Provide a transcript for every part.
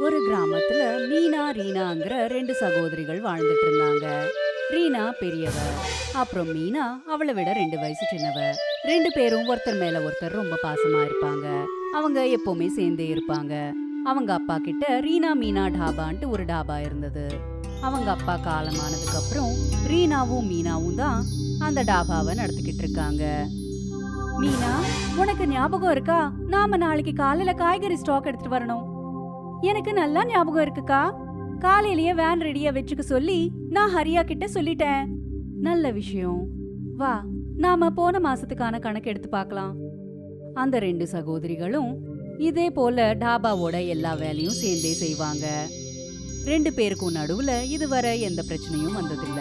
ஒரு கிராமத்துல மீனா ரீனாங்கிற ரெண்டு சகோதரிகள் வாழ்ந்துட்டு இருந்தாங்க. ரீனா பெரியவ, அப்புறம் மீனா அவளை விட 2 வயசு சின்னவ. 2 பேரும் ஒருத்தர் மேல ஒருத்தர் ரொம்ப பாசமா இருப்பாங்க. அவங்க எப்பவுமே சேர்ந்தே இருப்பாங்க. அவங்க அப்பா கிட்ட ரீனா மீனா டாபான்ட்டு ஒரு டாபா இருந்தது. அவங்க அப்பா காலமானதுக்கு அப்புறம் ரீனாவும் மீனாவும் தான் அந்த டாபாவை நடத்திக்கிட்டு இருக்காங்க. மீனா, உனக்கு ஞாபகம் இருக்கா? நாம நாளைக்கு காலையில காய்கறி ஸ்டாக் எடுத்துட்டு வரணும். எனக்கு நல்லா ஞாபகம் இருக்குக்கா. காலையிலேயே வேன் ரெடியா வச்சுக்க சொல்லி நான் ஹரியா கிட்ட சொல்லிட்டேன். நல்ல விஷயம். வா, நாம போன மாசத்துக்கான கணக்கு எடுத்து பார்க்கலாம். அந்த 2 சகோதரிகளும் இதே போல டாபாவோட எல்லா வேலையும் சேர்ந்தே செய்வாங்க. 2 பேருக்கும் நடுவுல இதுவரை எந்த பிரச்சனையும் வந்ததில்ல.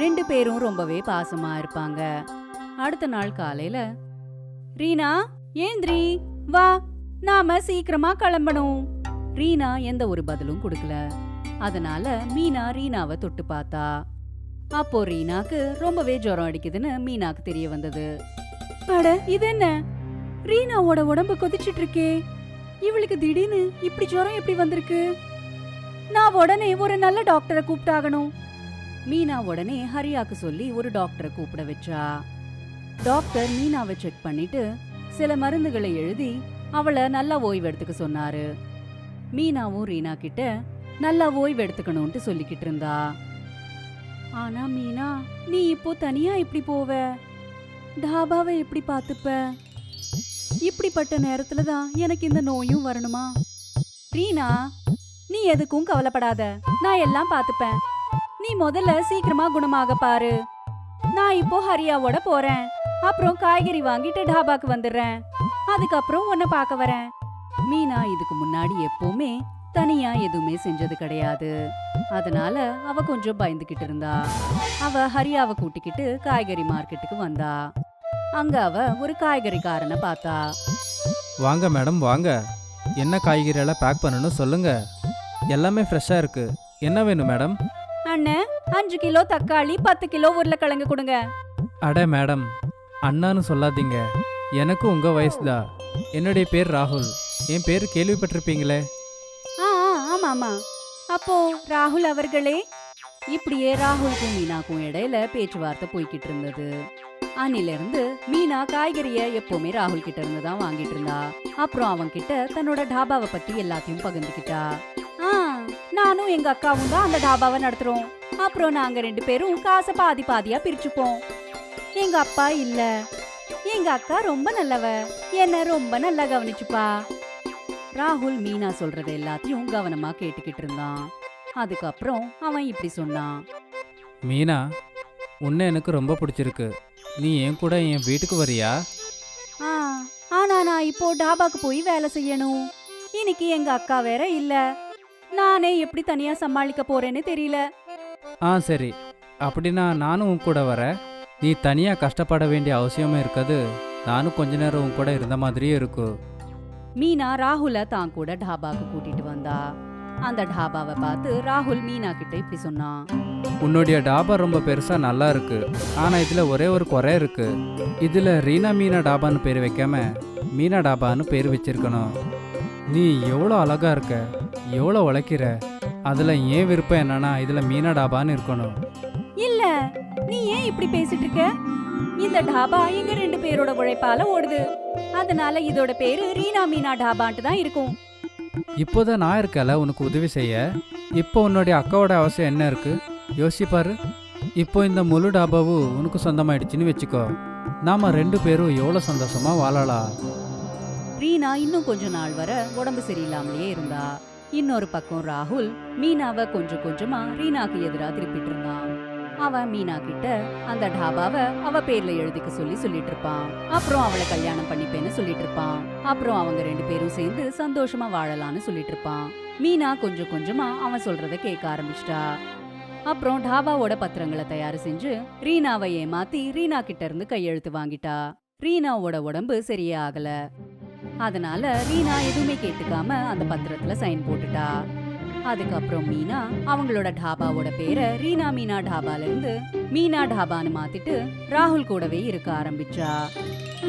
2 பேரும் ரொம்பவே பாசமா இருப்பாங்க. அடுத்த நாள் காலையில, ரீனா ஏந்திரி, வா, நாம சீக்கிரமா கிளம்பணும். ரீனா எந்த ஒரு பதிலும் கொடுக்கல. அதனால மீனா ரீனாவை தொட்டு பார்த்தா. அப்போ ரீனாக்கு ரொம்பவே ஜுரம் அடிக்குதுன்னு மீனாக்கு தெரிய வந்தது. அட, இது என்ன? ரீனாவோட உடம்பு கொதிச்சிட்டு இருக்கே. இவளுக்கு திடீர்னு இப்படி ஜுரம் எப்படி வந்திருக்கு? நான் உடனே ஒரு நல்ல டாக்டரை கூப்பிட்டாகணும். மீனா உடனே ஹரியாக்கு சொல்லி ஒரு டாக்டரை கூப்பிட வச்சா. டாக்டர் மீனாவை செக் பண்ணிட்டு சில மருந்துகளை எழுதி அவளை நல்லா ஓய்வு எடுத்துக்க சொன்னாரு. மீனாவும் ரீனா கிட்ட நல்லா ஓய்வு எடுத்துக்கணும்னு சொல்லிக்கிட்டு இருந்தா. ஆனா மீனா, நீ இப்போ தனியா எப்படி போவ? டாபாவை எப்படி பாத்துப்ப? இப்படிப்பட்ட நேரத்துலதான் எனக்கு இந்த நோயும் வரணுமா? ரீனா, நீ எதுக்கும் கவலைப்படாத, நான் எல்லாம் பாத்துப்பேன். நீ முதல்ல சீக்கிரமா குணமாக பாரு. நான் இப்போ ஹரியாவோட போறேன். அப்புறம் காய்கறி வாங்கிட்டு டாபாக்கு வந்துடுறேன். அதுக்கப்புறம் உன்னை பார்க்க வரேன். மீனா இதுக்கு முன்னாடி எப்பவுமே தனியா எதுவுமே செஞ்சது கிடையாது. அதனால அவ கொஞ்சம் பயந்துகிட்டு இருந்தா. அவ ஹரியாவை கூட்டிக்கிட்டு காய்கறி மார்க்கெட்டுக்கு வந்தா. அங்க அவ ஒரு காய்கறிக்காரனை பார்த்தா. வாங்க மேடம், வாங்க. என்ன காய்கறியெல்லாம் பேக் பண்ணணும் சொல்லுங்க. எல்லாமே ஃப்ரெஷ்ஷாக இருக்கு. என்ன வேணும் மேடம்? அண்ணன், 5 கிலோ தக்காளி, 10 கிலோ உருளைக்கிழங்கு கொடுங்க. அட மேடம், அண்ணான்னு சொல்லாதீங்க. எனக்கு உங்கள் வயசு தான். என்னுடைய பேர் ராகுல். என் பேர் கேள்விப்பட்டிருப்பீங்களே. ஆமா ஆமா. அப்போ ராகுல் அவர்களே. இப்படியே ராகுலுக்கும் மீனாக்கும் இடையில பேச்சுவார்த்தை போய்கிட்டு இருந்தது. அன்னிலிருந்து மீனா காய்கறிய எப்பவுமே ராகுல் கிட்ட இருந்து தான் வாங்கிட்டு இருந்தா. அப்புறம் அவன் கிட்ட தன்னோட டாபாவை பத்தி எல்லாத்தையும் பகிர்ந்துக்கிட்டா. நானும் எங்க அக்காவும் தான் அந்த டாபாவை நடத்துறோம். அப்புறம் நாங்க 2 பேரும் காசை பாதி பாதியா பிரிச்சுப்போம். எங்க அப்பா இல்ல, எங்க அக்கா ரொம்ப நல்லவ, என்ன ரொம்ப நல்லா கவனிச்சுப்பா. ராகுல் மீனா சொல்றது எல்லாத்தையும் கவனமா கேட்டுக்கிட்டு இருந்தான். அதுக்கப்புறம் அவன் இப்படி சொன்னான். மீனா, உன்னை எனக்கு ரொம்ப பிடிச்சிருக்கு. நீ என் கூட என் வீட்டுக்கு வரியா? ஆனா நான் இப்போ டாபாக்கு போய் வேலை செய்யணும். இன்னைக்கு எங்க அக்கா வேற இல்ல. நானே எப்படி தனியா சமாளிக்க போறேன்னு தெரியல. சரி, அப்படின்னா நானும் உன் கூட வரேன். நீ தனியாக கஷ்டப்பட வேண்டிய அவசியமே இருக்காது. நானும் கொஞ்ச நேரம் உன் கூட இருந்த மாதிரியே இருக்கும். மீனா ராகுல தான் கூட டாபாக்கு கூட்டிட்டு வந்தா. அந்த டாபாவை பார்த்து ராகுல் மீனா கிட்ட இப்படி சொன்னான். உன்னுடைய டாபா ரொம்ப பெருசா நல்லா இருக்கு. ஆனா இதுல ஒரே ஒரு குறை இருக்கு. இதுல ரீனா மீனா டாபான்னு பேர் வைக்காம மீனா டாபான்னு பேர் வச்சிருக்கணும். நீ எவ்வளோ அழகா இருக்க, எவ்வளோ உழைக்கிற. அதுல ஏன் விருப்பம் என்னன்னா இதுல மீனா டாபான்னு இருக்கணும். இல்ல, நீ ஏன் இப்படி பேசிட்டு இருக்க? இந்த டாபா எங்க 2 பேரோட உழைப்பால ஓடுது. அதனால இதோட பேரு ரீனா மீனா டாபான்ட்டு தான் இருக்கும். இப்போதான் நான் இருக்கல உனக்கு உதவி செய்ய. இப்போ உன்னுடைய அக்காவோட அவசியம் என்ன இருக்கு யோசிப்பாரு. இப்போ இந்த முழு டாபாவும் உனக்கு சொந்தமாயிடுச்சுன்னு வச்சுக்கோ. நாம 2 பேரும் எவ்வளோ சந்தோஷமா வாழலாம். ரீனா இன்னும் கொஞ்ச நாள் வர உடம்பு சரியில்லாமலேயே இருந்தா. இன்னொரு பக்கம் ராகுல் மீனாவை கொஞ்சம் கொஞ்சமா ரீனாக்கு எதிரா திருப்பிட்டு இருந்தான். அவன் மீனா கிட்ட அந்த டாபாவை அவ பேர்ல எழுதிக்க சொல்லிட்டு இருப்பான். அப்புறம் அவளை கல்யாணம் பண்ணிப்பேன்னு சொல்லிட்டு இருப்பான். அப்புறம் அவங்க 2 பேரும் சேர்ந்து சந்தோஷமா வாழலாம்னு சொல்லிட்டு இருப்பான். மீனா கொஞ்சம் கொஞ்சமா அவன் சொல்றத கேட்க ஆரம்பிச்சிட்டா. அப்புறம் டாபாவோட பத்திரங்களை தயார் செஞ்சு ரீனாவை ஏமாத்தி ரீனா கிட்ட இருந்து கையெழுத்து வாங்கிட்டா. ரீனாவோட உடம்பு சரியே ஆகல. அதனால ரீனா எதுவுமே கேட்டுக்காம அந்த பத்திரத்துல சைன் போட்டுட்டா. அதுக்கப்புறம் மீனா அவங்களோட டாபாவோட பேரை ரீனா மீனா டாபால இருந்து மீனா டாபான்னு மாத்திட்டு ராகுல் கூடவே இருக்க ஆரம்பிச்சா.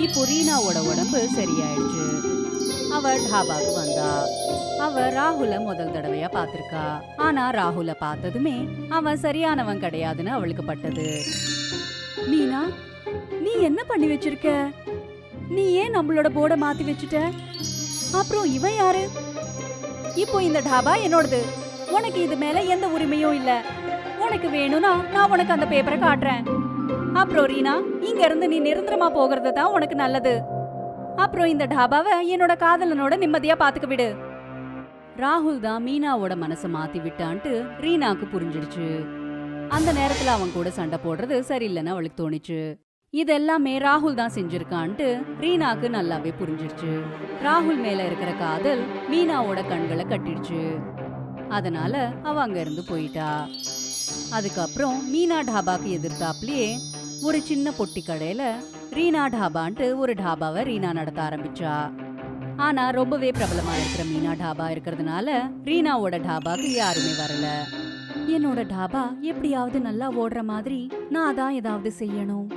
இப்போ ரீனாவோட உடம்பு சரியாயிடுச்சு. அவ டாபாக்கு வந்தா. அவ ராகுல முதல் தடவையா பாத்திருக்கா. ஆனா ராகுல பார்த்ததுமே அவன் சரியானவன் கிடையாதுன்னு அவளுக்கு பட்டது. மீனா, நீ என்ன பண்ணி வச்சிருக்க? நீ ஏன் நம்மளோட போர்டை மாத்தி வச்சுட்ட? அப்புறம் இவன் யாரு? இப்போ இந்த டாபா என்னோடது. உனக்கு இது மேல எந்த உரிமையும் இல்ல. உனக்கு வேணும்னா நான் உனக்கு அந்த பேப்பரை காட்டுறேன். அப்புறம் ரீனா, இங்க இருந்து நீ நிரந்தரமா போகிறது தான் உனக்கு நல்லது. அப்புறம் இந்த டாபாவை என்னோட காதலனோட நிம்மதியா பாத்துக்க விடு. ராகுல் தான் மீனாவோட மனசை மாத்தி விட்டான்ட்டு ரீனாக்கு புரிஞ்சிடுச்சு. அந்த நேரத்துல அவன் கூட சண்டை போடுறது சரியில்லைன்னு அவளுக்கு தோணிச்சு. இதெல்லாமே ராகுல் தான் செஞ்சிருக்கான்ட்டு ரீனாக்கு நல்லாவே புரிஞ்சிடுச்சு. ராகுல் மேல இருக்கிற காதல் மீனாவோட கண்களை கட்டிடுச்சு. அதனால அவ அங்க இருந்து போயிட்டா. அதுக்கப்புறம் மீனா டாபாக்கு எதிர்த்தாப்லயே ஒரு சின்ன பொட்டி கடையில ரீனா டாபான்ட்டு ஒரு டாபாவை ரீனா நடத்த ஆரம்பிச்சா. ஆனா ரொம்பவே பிரபலமா இருக்கிற மீனா டாபா இருக்கிறதுனால ரீனாவோட டாபாக்கு யாருமே வரல. என்னோட டாபா எப்படியாவது நல்லா ஓடுற மாதிரி நான் தான் ஏதாவது செய்யணும்.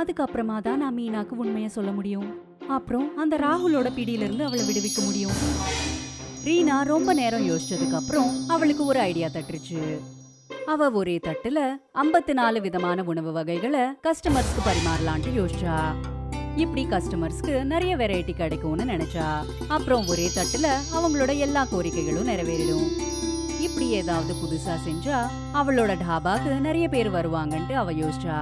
அதுக்கப்புறமா தான் நான் மீனாக்கு உண்மையை சொல்ல முடியும். அப்புறம் அந்த ராகுலோட பிடியில இருந்து அவளை விடுவிக்க முடியும். ரீனா ரொம்ப நேரம் யோசிச்சதுக்கு அப்புறம் அவளுக்கு ஒரு ஐடியா தட்டுருச்சு. அவ ஒரே தட்டுல 54 விதமான உணவு வகைகளை கஸ்டமர்ஸ்க்கு பரிமாறலான்ட்டு யோசிச்சா. இப்படி கஸ்டமர்ஸ்க்கு நிறைய வெரைட்டி கிடைக்கும்னு நினைச்சா. அப்புறம் ஒரே தட்டுல அவங்களோட எல்லா கோரிக்கைகளும் நிறைவேறிடும். இப்படி ஏதாவது புதுசா செஞ்சா அவளோட டாபாக்கு நிறைய பேர் வருவாங்கன்ட்டு அவ யோசிச்சா.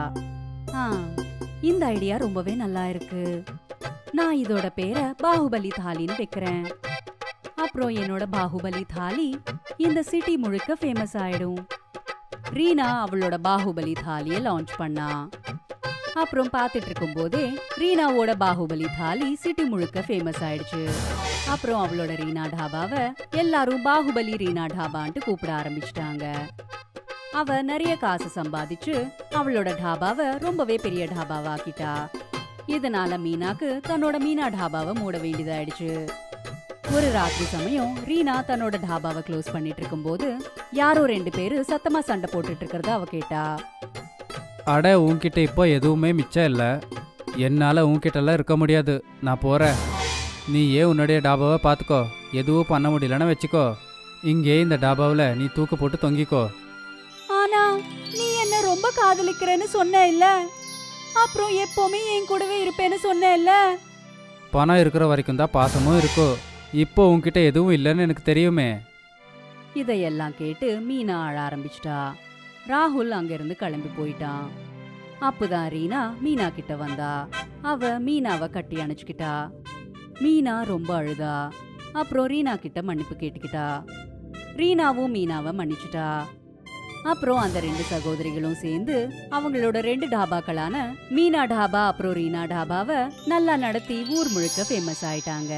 இந்த ஐடியா ரொம்பவே நல்லா இருக்கு. நான் இதோட பேரை பாகுபலி தாலின்னு வைக்கிறேன். அப்புறம் என்னோட பாகுபலி தாலி இந்த சிட்டி முழுக்க ஃபேமஸ் ஆயிடும். ரீனா அவளோட பாகுபலி தாலியை லான்ச் பண்ணா. அப்புறம் பார்த்துட்டு இருக்கும் போதே ரீனாவோட பாகுபலி தாலி சிட்டி முழுக்க ஃபேமஸ் ஆயிடுச்சு. அப்புறம் அவளோட ரீனா டாபாவை எல்லாரும் பாகுபலி ரீனா டாபான்ட்டு கூப்பிட ஆரம்பிச்சிட்டாங்க. அவ நிறைய காசு சம்பாதிச்சு அவளோட டாபாவை ரொம்பவே பெரிய டாபாவா ஆக்கிட்டா. இதனால மீனாக்கு தன்னோட மீனா டாபாவை மூட வேண்டியதாயிடுச்சு. ஒரு ராத்திரி சமயம் ரீனா தன்னோட டாபாவை க்ளோஸ் பண்ணிட்டு இருக்கும்போது யாரோ 2 பேரு சத்தமா சண்டை போட்டுட்டு இருக்கிறத அவ கேட்டா. அட, உன்கிட்ட இப்போ எதுவுமே மிச்சம் இல்லை. என்னால் உன்கிட்டலாம் இருக்க முடியாது. நான் போகிறேன். நீ ஏன் உன்னுடைய டாபாவை பார்த்துக்கோ. எதுவும் பண்ண முடியலன்னு வச்சுக்கோ. இங்கே இந்த டாபாவில் நீ தூக்கு போட்டு தொங்கிக்கோ. ஆனா நீ என்ன ரொம்ப காதலிக்கிறேன்னு சொன்ன இல்ல? அப்புறம் எப்பவுமே என் கூடவே இருப்பேன்னு சொன்ன இல்ல? பணம் இருக்கிற வரைக்கும் தான் பாசமும் இருக்கும். இப்போ உன்கிட்ட எதுவும் இல்லைன்னு எனக்கு தெரியுமே. இதையெல்லாம் கேட்டு மீனா அழ ஆரம்பிச்சிட்டா. ராகுல் அங்கிருந்து கிளம்பி போயிட்டான். அப்பதான் ரீனா மீனா கிட்ட வந்தா. அவ மீனாவை கட்டி அணைச்சுக்கிட்டா. மீனா ரொம்ப அழுதா. அப்புறம் ரீனா கிட்ட மன்னிப்பு கேட்டுக்கிட்டா. ரீனாவும் மீனாவை மன்னிச்சுட்டா. அப்புறம் அந்த 2 சகோதரிகளும் சேர்ந்து அவங்களோட 2 டாபாக்களான மீனா டாபா அப்புறம் ரீனா டாபாவை நல்லா நடத்தி ஊர் முழுக்க ஃபேமஸ் ஆயிட்டாங்க.